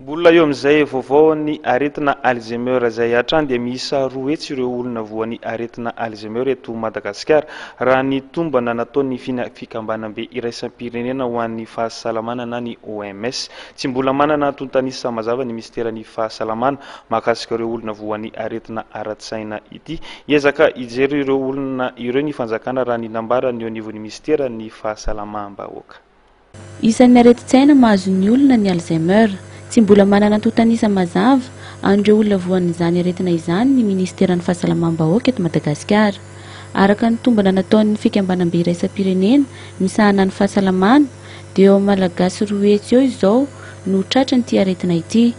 Mbola eo amin'izay vaovao ny aretina Alzheimer izay hatrany dia miisa roa etsy ireo olona voan'ny aretina Alzheimer eto Madagasikara raha ny tombana nataon'ny fikambanam-be iraisam-pirenena ho an'ny fahasalamana na ny OMS. Tsy mbola manana tontanisa mazava ny ministeran'ny fahasalamana mahakasika ireo olona voan'ny aretina ara-tsaina ity. Hiezaka hijery ireo olona ireo ny fanjakana raha ny nambarany eo anivon'ny ministeran'ny fahasalamam-bahoaka. Isan'ny areti-tsaina mahazo ny olona ny Alzheimer. Tsy mbola manana tontanisa mazava an'ireo olona voan'izany aretina izany ny ministeran'ny fahasalamam-bahoaka eto Madagasikara. Araka ny tombana nataon'ny fikambanam-be iraisam-pirenena misahana ny fahasalamana dia eo malagasy roa etsy eo izao no tratran'ity aretina ity.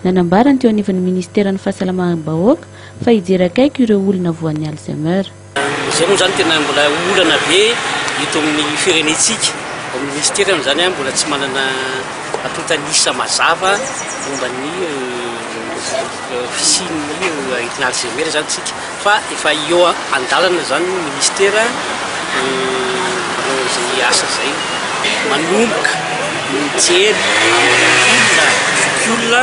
Nanambarany teo anivon'ny ministeran'ny fahasalamam-bahoaka fa hijery akaiky ireo olona voan'ny Alzheimer. Izay moa zany tena mbola olana be eto amin'ny firenentsika. Amin'ny ministerany zany mbola tsy manana tontanisa mazava momba ny fisian'ny aretina Alzheimer zany tsika fa efa eo andalana zany ny ministera izay asa zay manomboka mijery olona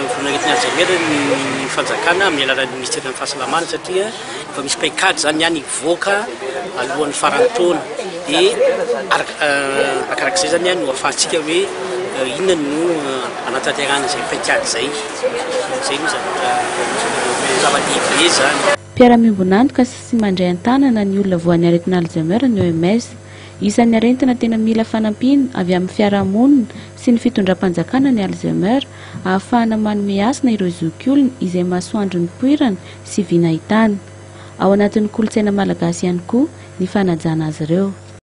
voan'aretina Alzheimer ny fanjakana amin'ny alalan'ny ministeran'ny fahasalamana satria efa misy paikady zany ihany hivoaka alohan'ny faran'ny taona dia arakarak'izay zany no ahafahantsika hoe inona no anatanterahana izay paikady zay. Zay no zava-dehibe zany. Mpiara-miombonantoka sy mandray an-tanana ny olona voan'ny aretina Alzheimer ny OMS. Isan'ny aretina tena mila fanampiana avy amin'ny fiarahamonina sy ny fitondram-panjakana ny Alzheimer ahafahana manome hasina ireo zokiolona izay masoandro ny poirana sy vinahitana. Ao anatin'ny kolontsaina malagasy ihany koa ny fanajana azy ireo.